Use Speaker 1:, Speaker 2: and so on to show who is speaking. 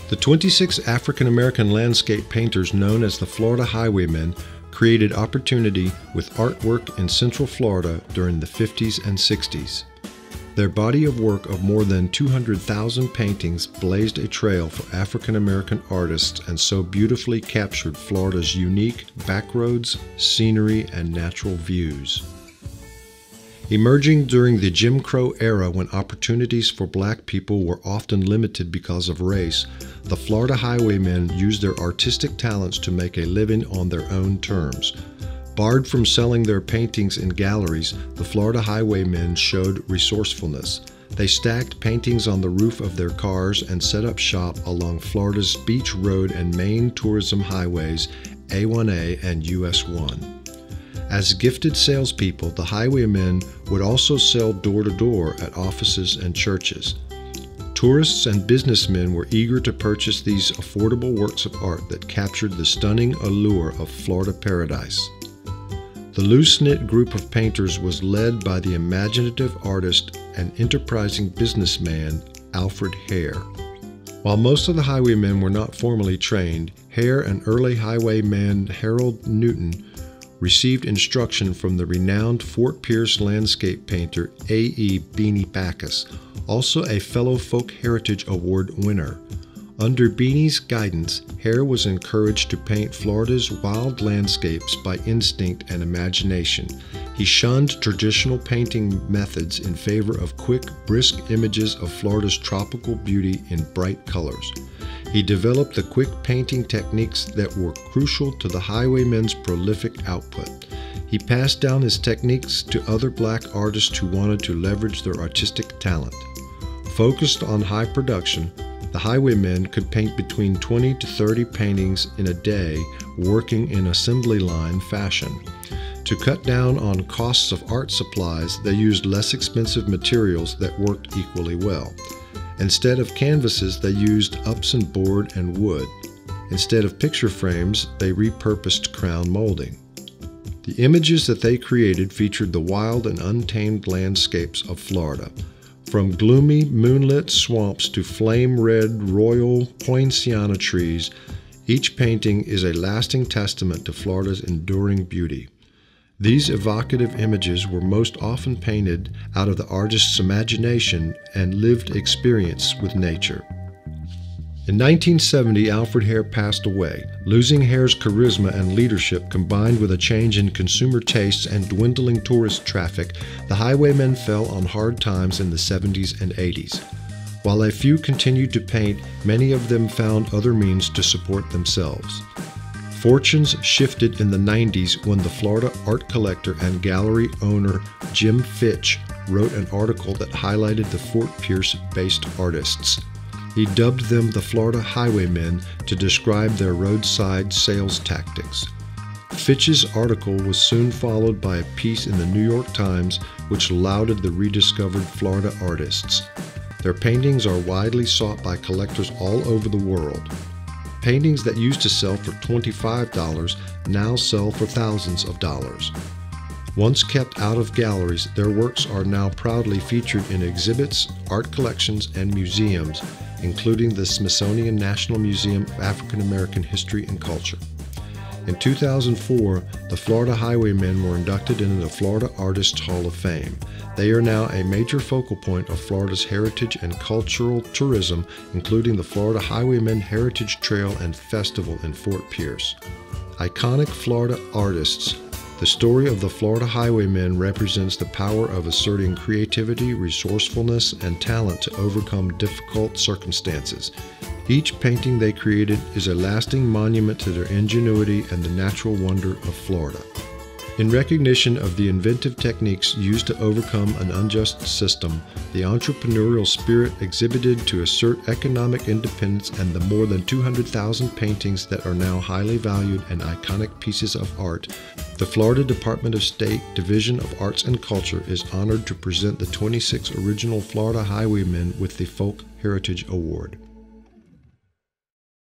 Speaker 1: The 26 African-American landscape painters known as the Florida Highwaymen created opportunity with artwork in Central Florida during the 50s and 60s. Their body of work of more than 200,000 paintings blazed a trail for African-American artists and so beautifully captured Florida's unique backroads, scenery, and natural views. Emerging during the Jim Crow era when opportunities for black people were often limited because of race, the Florida Highwaymen used their artistic talents to make a living on their own terms. Barred from selling their paintings in galleries, the Florida Highwaymen showed resourcefulness. They stacked paintings on the roof of their cars and set up shop along Florida's Beach Road and main tourism highways, A1A and US 1. As gifted salespeople, the Highwaymen would also sell door-to-door at offices and churches. Tourists and businessmen were eager to purchase these affordable works of art that captured the stunning allure of Florida paradise. The loose-knit group of painters was led by the imaginative artist and enterprising businessman Alfred Hare. While most of the Highwaymen were not formally trained, Hare and early highwayman Harold Newton received instruction from the renowned Fort Pierce landscape painter A.E. Beanie Backus, also a fellow Folk Heritage Award winner. Under Beanie's guidance, Hare was encouraged to paint Florida's wild landscapes by instinct and imagination. He shunned traditional painting methods in favor of quick, brisk images of Florida's tropical beauty in bright colors. He developed the quick painting techniques that were crucial to the Highwaymen's prolific output. He passed down his techniques to other black artists who wanted to leverage their artistic talent. Focused on high production, the Highwaymen could paint between 20 to 30 paintings in a day, working in assembly line fashion. To cut down on costs of art supplies, they used less expensive materials that worked equally well. Instead of canvases, they used Upson board and wood. Instead of picture frames, they repurposed crown molding. The images that they created featured the wild and untamed landscapes of Florida. From gloomy, moonlit swamps to flame-red royal poinciana trees, each painting is a lasting testament to Florida's enduring beauty. These evocative images were most often painted out of the artist's imagination and lived experience with nature. In 1970, Alfred Hare passed away. Losing Hare's charisma and leadership combined with a change in consumer tastes and dwindling tourist traffic, the Highwaymen fell on hard times in the 70s and 80s. While a few continued to paint, many of them found other means to support themselves. Fortunes shifted in the 90s when the Florida art collector and gallery owner Jim Fitch wrote an article that highlighted the Fort Pierce-based artists. He dubbed them the Florida Highwaymen to describe their roadside sales tactics. Fitch's article was soon followed by a piece in the New York Times which lauded the rediscovered Florida artists. Their paintings are widely sought by collectors all over the world. Paintings that used to sell for $25 now sell for thousands of dollars. Once kept out of galleries, their works are now proudly featured in exhibits, art collections, and museums, including the Smithsonian National Museum of African American History and Culture. In 2004, the Florida Highwaymen were inducted into the Florida Artists Hall of Fame. They are now a major focal point of Florida's heritage and cultural tourism, including the Florida Highwaymen Heritage Trail and Festival in Fort Pierce. Iconic Florida artists, the story of the Florida Highwaymen represents the power of asserting creativity, resourcefulness, and talent to overcome difficult circumstances. Each painting they created is a lasting monument to their ingenuity and the natural wonder of Florida. In recognition of the inventive techniques used to overcome an unjust system, the entrepreneurial spirit exhibited to assert economic independence, and the more than 200,000 paintings that are now highly valued and iconic pieces of art, the Florida Department of State Division of Arts and Culture is honored to present the 26 original Florida Highwaymen with the Folk Heritage Award.